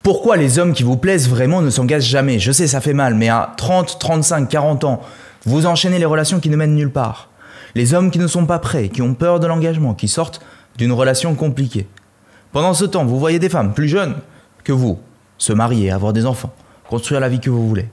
Pourquoi les hommes qui vous plaisent vraiment ne s'engagent jamais? Je sais, ça fait mal, mais à 30, 35, 40 ans, vous enchaînez les relations qui ne mènent nulle part. Les hommes qui ne sont pas prêts, qui ont peur de l'engagement, qui sortent d'une relation compliquée. Pendant ce temps, vous voyez des femmes plus jeunes que vous se marier, avoir des enfants, construire la vie que vous voulez.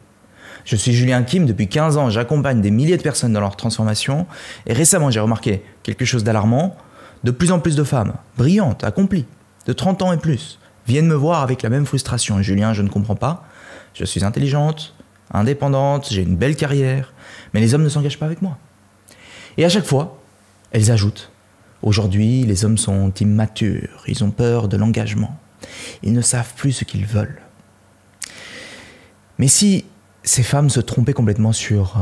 Je suis Julien Kim, depuis 15 ans, j'accompagne des milliers de personnes dans leur transformation. Et récemment, j'ai remarqué quelque chose d'alarmant. De plus en plus de femmes, brillantes, accomplies, de 30 ans et plus, viennent me voir avec la même frustration. Julien, je ne comprends pas. Je suis intelligente, indépendante, j'ai une belle carrière, mais les hommes ne s'engagent pas avec moi. Et à chaque fois, elles ajoutent: aujourd'hui, les hommes sont immatures, ils ont peur de l'engagement. Ils ne savent plus ce qu'ils veulent. Mais si ces femmes se trompaient complètement sur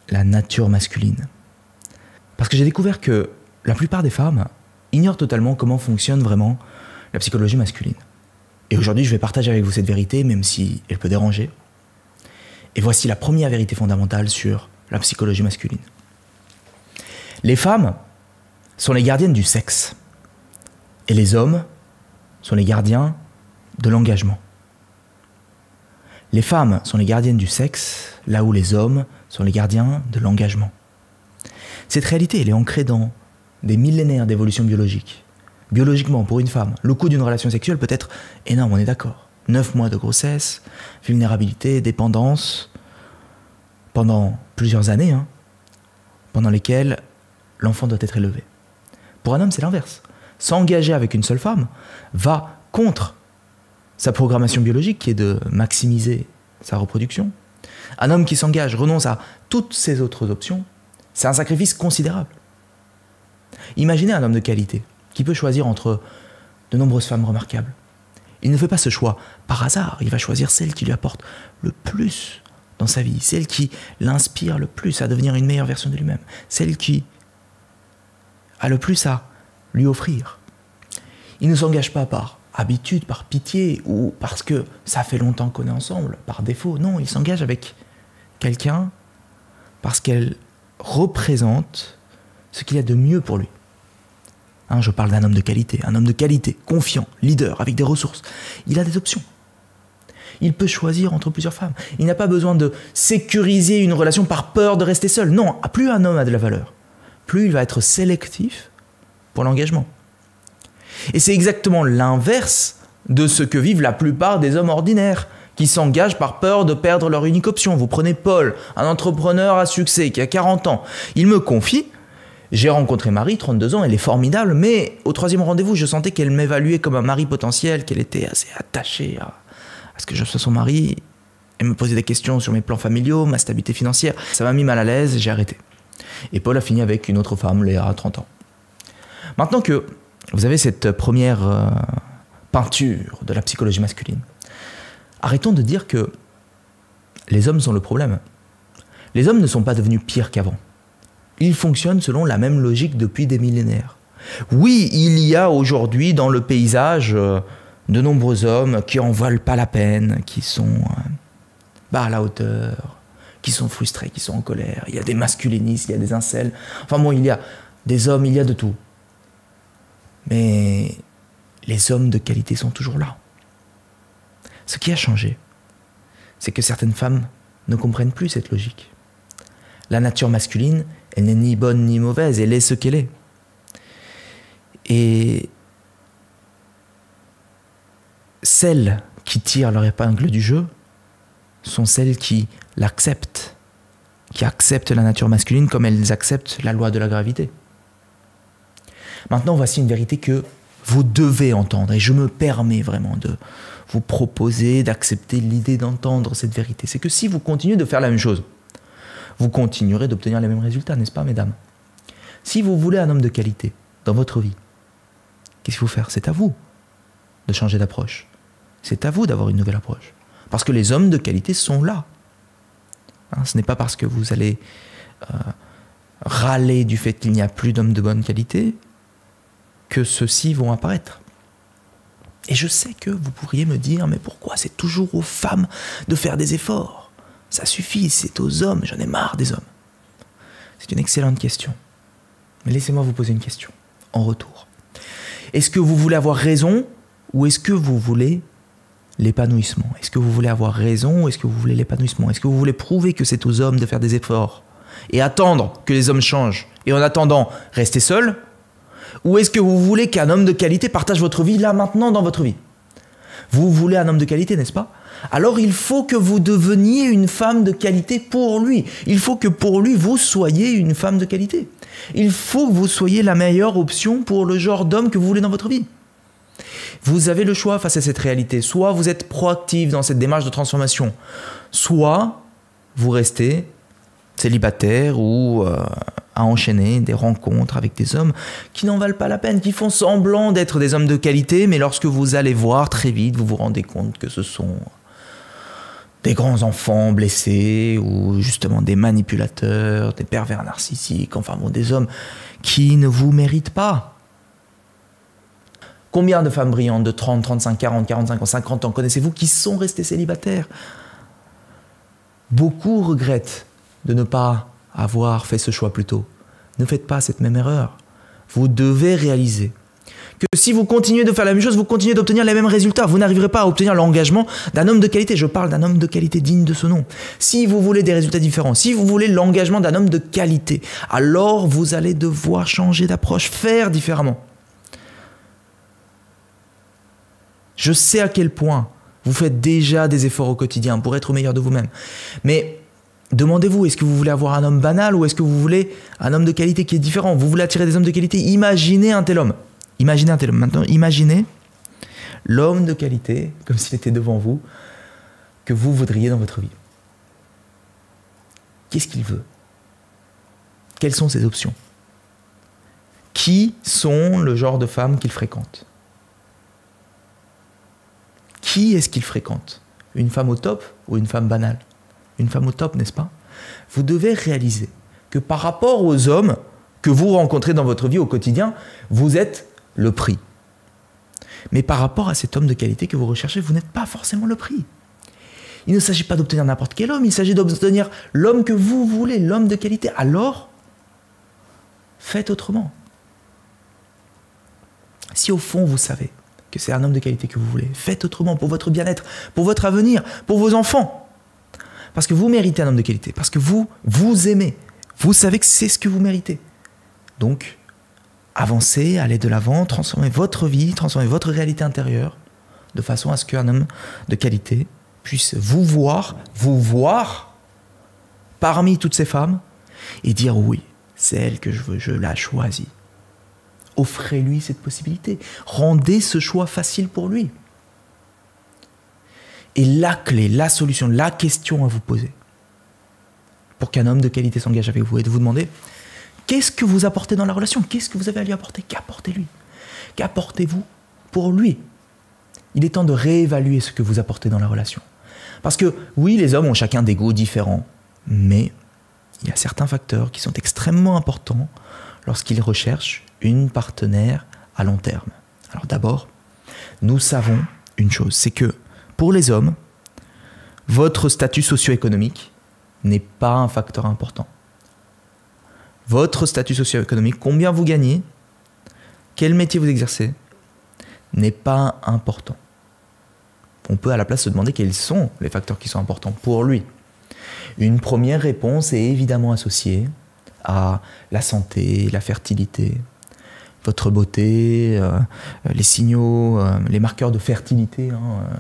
la nature masculine? Parce que j'ai découvert que la plupart des femmes ignorent totalement comment fonctionne vraiment la psychologie masculine. Et aujourd'hui, je vais partager avec vous cette vérité, même si elle peut déranger. Et voici la première vérité fondamentale sur la psychologie masculine. Les femmes sont les gardiennes du sexe. Et les hommes sont les gardiens de l'engagement. Les femmes sont les gardiennes du sexe, là où les hommes sont les gardiens de l'engagement. Cette réalité, elle est ancrée dans des millénaires d'évolution biologique. Biologiquement, pour une femme, le coût d'une relation sexuelle peut être énorme, on est d'accord. 9 mois de grossesse, vulnérabilité, dépendance, pendant plusieurs années, pendant lesquelles l'enfant doit être élevé. Pour un homme, c'est l'inverse. S'engager avec une seule femme va contre sa programmation biologique qui est de maximiser sa reproduction. Un homme qui s'engage renonce à toutes ses autres options. C'est un sacrifice considérable. Imaginez un homme de qualité qui peut choisir entre de nombreuses femmes remarquables. Il ne fait pas ce choix par hasard. Il va choisir celle qui lui apporte le plus dans sa vie, celle qui l'inspire le plus à devenir une meilleure version de lui-même, celle qui a le plus à lui offrir. Il ne s'engage pas par habitude, par pitié ou parce que ça fait longtemps qu'on est ensemble, par défaut. Non, il s'engage avec quelqu'un parce qu'elle représente ce qu'il y a de mieux pour lui. Je parle d'un homme de qualité, confiant, leader, avec des ressources. Il a des options. Il peut choisir entre plusieurs femmes. Il n'a pas besoin de sécuriser une relation par peur de rester seul. Non, plus un homme a de la valeur, plus il va être sélectif pour l'engagement. Et c'est exactement l'inverse de ce que vivent la plupart des hommes ordinaires, qui s'engagent par peur de perdre leur unique option. Vous prenez Paul, un entrepreneur à succès qui a 40 ans. Il me confie: j'ai rencontré Marie, 32 ans, elle est formidable, mais au 3e rendez-vous, je sentais qu'elle m'évaluait comme un mari potentiel, qu'elle était assez attachée à ce que je sois son mari. Elle me posait des questions sur mes plans familiaux, ma stabilité financière. Ça m'a mis mal à l'aise et j'ai arrêté. Et Paul a fini avec une autre femme, Léa, à 30 ans. Maintenant que vous avez cette première peinture de la psychologie masculine, arrêtons de dire que les hommes sont le problème. Les hommes ne sont pas devenus pires qu'avant. Ils fonctionnent selon la même logique depuis des millénaires. Oui, il y a aujourd'hui dans le paysage de nombreux hommes qui en valent pas la peine, qui sont à la hauteur, qui sont frustrés, qui sont en colère. Il y a des masculinistes, il y a des incels. Enfin bon, il y a des hommes, il y a de tout. Mais les hommes de qualité sont toujours là. Ce qui a changé, c'est que certaines femmes ne comprennent plus cette logique. La nature masculine, elle n'est ni bonne ni mauvaise, elle est ce qu'elle est. Et celles qui tirent leur épingle du jeu sont celles qui l'acceptent, qui acceptent la nature masculine comme elles acceptent la loi de la gravité. Maintenant, voici une vérité que vous devez entendre, et je me permets vraiment de vous proposer d'accepter l'idée d'entendre cette vérité. C'est que si vous continuez de faire la même chose, vous continuerez d'obtenir les mêmes résultats, n'est-ce pas, mesdames? Si vous voulez un homme de qualité dans votre vie, qu'est-ce qu'il faut faire? C'est à vous de changer d'approche. C'est à vous d'avoir une nouvelle approche. Parce que les hommes de qualité sont là. Ce n'est pas parce que vous allez râler du fait qu'il n'y a plus d'hommes de bonne qualité que ceux-ci vont apparaître. Et je sais que vous pourriez me dire: mais pourquoi c'est toujours aux femmes de faire des efforts? Ça suffit, c'est aux hommes, j'en ai marre des hommes. C'est une excellente question. Mais laissez-moi vous poser une question en retour. Est-ce que vous voulez avoir raison ou est-ce que vous voulez l'épanouissement? Est-ce que vous voulez avoir raison ou est-ce que vous voulez l'épanouissement? Est-ce que vous voulez prouver que c'est aux hommes de faire des efforts et attendre que les hommes changent et en attendant rester seul? Ou est-ce que vous voulez qu'un homme de qualité partage votre vie là maintenant dans votre vie? Vous voulez un homme de qualité, n'est-ce pas? Alors il faut que vous deveniez une femme de qualité pour lui. Il faut que pour lui, vous soyez une femme de qualité. Il faut que vous soyez la meilleure option pour le genre d'homme que vous voulez dans votre vie. Vous avez le choix face à cette réalité. Soit vous êtes proactif dans cette démarche de transformation, soit vous restez célibataire ou à enchaîner des rencontres avec des hommes qui n'en valent pas la peine, qui font semblant d'être des hommes de qualité, mais lorsque vous allez voir très vite, vous vous rendez compte que ce sont des grands enfants blessés ou justement des manipulateurs, des pervers narcissiques, enfin bon, des hommes qui ne vous méritent pas. Combien de femmes brillantes de 30, 35, 40, 45 ans, 50 ans connaissez-vous qui sont restées célibataires? Beaucoup regrettent de ne pas avoir fait ce choix plus tôt. Ne faites pas cette même erreur. Vous devez réaliser que si vous continuez de faire la même chose, vous continuez d'obtenir les mêmes résultats. Vous n'arriverez pas à obtenir l'engagement d'un homme de qualité. Je parle d'un homme de qualité digne de ce nom. Si vous voulez des résultats différents, si vous voulez l'engagement d'un homme de qualité, alors vous allez devoir changer d'approche, faire différemment. Je sais à quel point vous faites déjà des efforts au quotidien pour être au meilleur de vous-même. Mais demandez-vous, est-ce que vous voulez avoir un homme banal ou est-ce que vous voulez un homme de qualité qui est différent? Vous voulez attirer des hommes de qualité? Imaginez un tel homme. Imaginez un tel homme. Maintenant, imaginez l'homme de qualité, comme s'il était devant vous, que vous voudriez dans votre vie. Qu'est-ce qu'il veut? Quelles sont ses options? Qui sont le genre de femmes qu'il fréquente? Qui est-ce qu'il fréquente? Une femme au top ou une femme banale? Une femme au top, n'est-ce pas? Vous devez réaliser que par rapport aux hommes que vous rencontrez dans votre vie au quotidien, vous êtes le prix. Mais par rapport à cet homme de qualité que vous recherchez, vous n'êtes pas forcément le prix. Il ne s'agit pas d'obtenir n'importe quel homme, il s'agit d'obtenir l'homme que vous voulez, l'homme de qualité. Alors, faites autrement. Si au fond vous savez que c'est un homme de qualité que vous voulez, faites autrement pour votre bien-être, pour votre avenir, pour vos enfants. Parce que vous méritez un homme de qualité, parce que vous aimez, vous savez que c'est ce que vous méritez. Donc, avancez, allez de l'avant, transformez votre vie, transformez votre réalité intérieure, de façon à ce qu'un homme de qualité puisse vous voir parmi toutes ces femmes, et dire oui, c'est elle que je veux, je la choisis. Offrez-lui cette possibilité, rendez ce choix facile pour lui. Et la clé, la solution, la question à vous poser pour qu'un homme de qualité s'engage avec vous est de vous demander qu'est-ce que vous apportez dans la relation? Qu'est-ce que vous avez à lui apporter? Qu'apportez-lui? Qu'apportez-vous pour lui? Il est temps de réévaluer ce que vous apportez dans la relation. Parce que oui, les hommes ont chacun des goûts différents, mais il y a certains facteurs qui sont extrêmement importants lorsqu'ils recherchent une partenaire à long terme. Alors d'abord, nous savons une chose, c'est que pour les hommes, votre statut socio-économique n'est pas un facteur important. Votre statut socio-économique, combien vous gagnez, quel métier vous exercez, n'est pas important. On peut à la place se demander quels sont les facteurs qui sont importants pour lui. Une première réponse est évidemment associée à la santé, la fertilité, votre beauté, les signaux, les marqueurs de fertilité,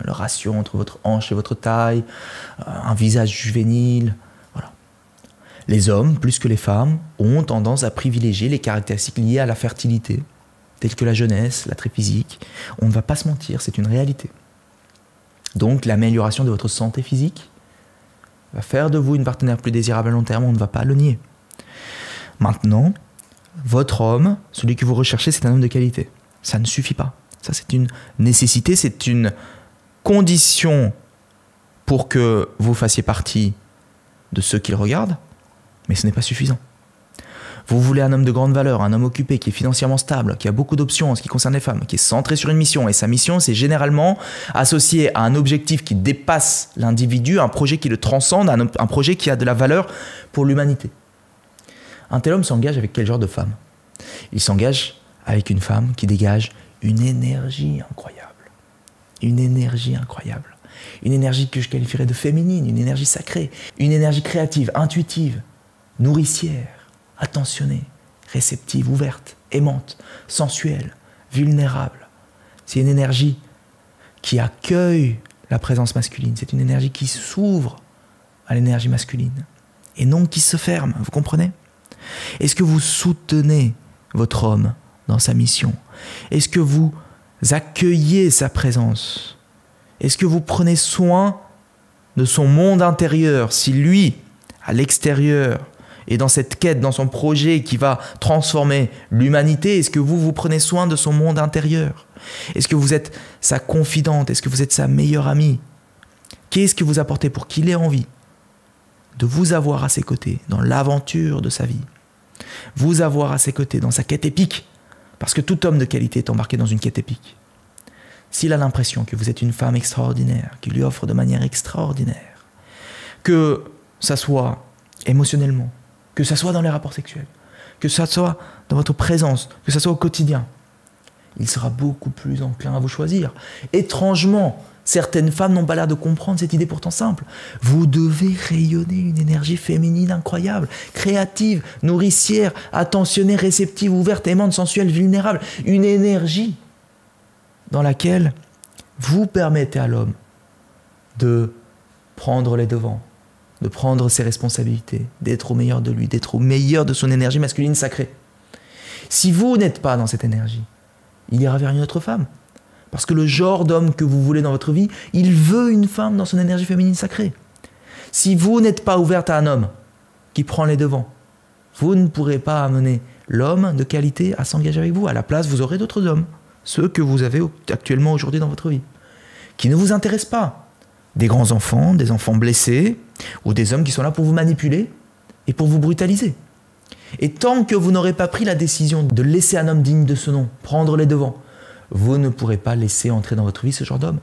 le ratio entre votre hanche et votre taille, un visage juvénile. Voilà. Les hommes, plus que les femmes, ont tendance à privilégier les caractéristiques liées à la fertilité, telles que la jeunesse, l'attrait physique. On ne va pas se mentir, c'est une réalité. Donc l'amélioration de votre santé physique va faire de vous une partenaire plus désirable à long terme, on ne va pas le nier. Maintenant, votre homme, celui que vous recherchez, c'est un homme de qualité. Ça ne suffit pas. Ça, c'est une nécessité, c'est une condition pour que vous fassiez partie de ceux qu'il regarde, mais ce n'est pas suffisant. Vous voulez un homme de grande valeur, un homme occupé, qui est financièrement stable, qui a beaucoup d'options en ce qui concerne les femmes, qui est centré sur une mission. Et sa mission, c'est généralement associé à un objectif qui dépasse l'individu, un projet qui le transcende, un projet qui a de la valeur pour l'humanité. Un tel homme s'engage avec quel genre de femme? Il s'engage avec une femme qui dégage une énergie incroyable. une énergie incroyable. Une énergie que je qualifierais de féminine, une énergie sacrée, une énergie créative, intuitive, nourricière, attentionnée, réceptive, ouverte, aimante, sensuelle, vulnérable. C'est une énergie qui accueille la présence masculine. C'est une énergie qui s'ouvre à l'énergie masculine et non qui se ferme, vous comprenez? Est-ce que vous soutenez votre homme dans sa mission? Est-ce que vous accueillez sa présence? Est-ce que vous prenez soin de son monde intérieur? Si lui, à l'extérieur, est dans cette quête, dans son projet qui va transformer l'humanité, est-ce que vous prenez soin de son monde intérieur? Est-ce que vous êtes sa confidente? Est-ce que vous êtes sa meilleure amie? Qu'est-ce que vous apportez pour qu'il ait envie de vous avoir à ses côtés dans l'aventure de sa vie? Vous avoir à ses côtés dans sa quête épique, parce que tout homme de qualité est embarqué dans une quête épique. S'il a l'impression que vous êtes une femme extraordinaire, qui lui offre de manière extraordinaire, que ça soit émotionnellement, que ça soit dans les rapports sexuels, que ça soit dans votre présence, que ça soit au quotidien, il sera beaucoup plus enclin à vous choisir. Étrangement, certaines femmes n'ont pas l'air de comprendre cette idée pourtant simple. Vous devez rayonner une énergie féminine incroyable, créative, nourricière, attentionnée, réceptive, ouverte, aimante, sensuelle, vulnérable. Une énergie dans laquelle vous permettez à l'homme de prendre les devants, de prendre ses responsabilités, d'être au meilleur de lui, d'être au meilleur de son énergie masculine sacrée. Si vous n'êtes pas dans cette énergie, il ira vers une autre femme. Parce que le genre d'homme que vous voulez dans votre vie, il veut une femme dans son énergie féminine sacrée. Si vous n'êtes pas ouverte à un homme qui prend les devants, vous ne pourrez pas amener l'homme de qualité à s'engager avec vous. À la place, vous aurez d'autres hommes, ceux que vous avez actuellement aujourd'hui dans votre vie, qui ne vous intéressent pas. Des grands enfants, des enfants blessés, ou des hommes qui sont là pour vous manipuler et pour vous brutaliser. Et tant que vous n'aurez pas pris la décision de laisser un homme digne de ce nom prendre les devants, vous ne pourrez pas laisser entrer dans votre vie ce genre d'homme.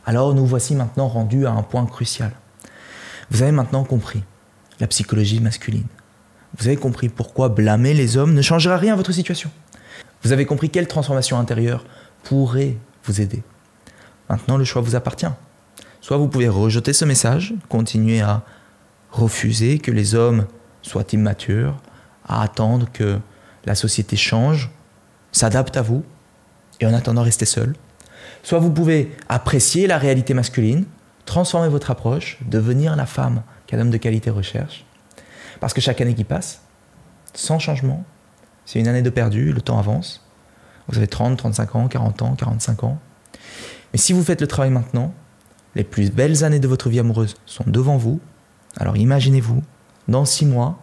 Alors nous voici maintenant rendus à un point crucial. Vous avez maintenant compris la psychologie masculine. Vous avez compris pourquoi blâmer les hommes ne changera rien à votre situation. Vous avez compris quelle transformation intérieure pourrait vous aider. Maintenant, le choix vous appartient. Soit vous pouvez rejeter ce message, continuer à refuser que les hommes soient immatures, à attendre que la société change, s'adapte à vous, et en attendant rester seul. Soit vous pouvez apprécier la réalité masculine, transformer votre approche, devenir la femme qu'un homme de qualité recherche. Parce que chaque année qui passe, sans changement, c'est une année de perdu, le temps avance. Vous avez 30, 35 ans, 40 ans, 45 ans. Mais si vous faites le travail maintenant, les plus belles années de votre vie amoureuse sont devant vous. Alors imaginez-vous, dans 6 mois,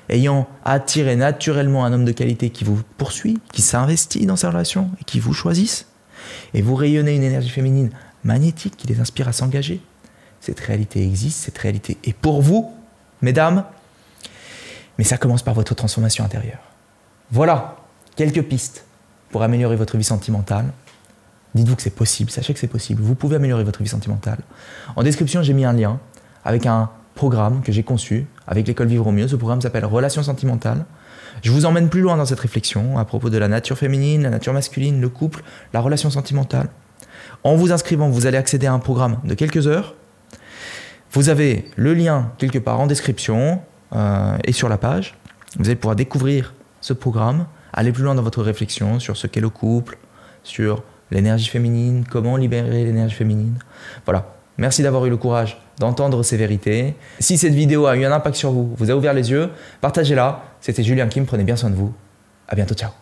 ayant attiré naturellement un homme de qualité qui vous poursuit, qui s'investit dans sa relation et qui vous choisisse. Et vous rayonnez une énergie féminine magnétique qui les inspire à s'engager. Cette réalité existe, cette réalité est pour vous, mesdames. Mais ça commence par votre transformation intérieure. Voilà, quelques pistes pour améliorer votre vie sentimentale. Dites-vous que c'est possible, sachez que c'est possible. Vous pouvez améliorer votre vie sentimentale. En description, j'ai mis un lien avec un programme que j'ai conçu avec l'école Vivre au Mieux. Ce programme s'appelle Relations sentimentales. Je vous emmène plus loin dans cette réflexion à propos de la nature féminine, la nature masculine, le couple, la relation sentimentale. En vous inscrivant, vous allez accéder à un programme de quelques heures. Vous avez le lien quelque part en description et sur la page. Vous allez pouvoir découvrir ce programme, aller plus loin dans votre réflexion sur ce qu'est le couple, sur l'énergie féminine, comment libérer l'énergie féminine. Voilà. Merci d'avoir eu le courage d'entendre ces vérités. Si cette vidéo a eu un impact sur vous, vous a ouvert les yeux, partagez-la. C'était Julien Kim, prenez bien soin de vous. À bientôt, ciao.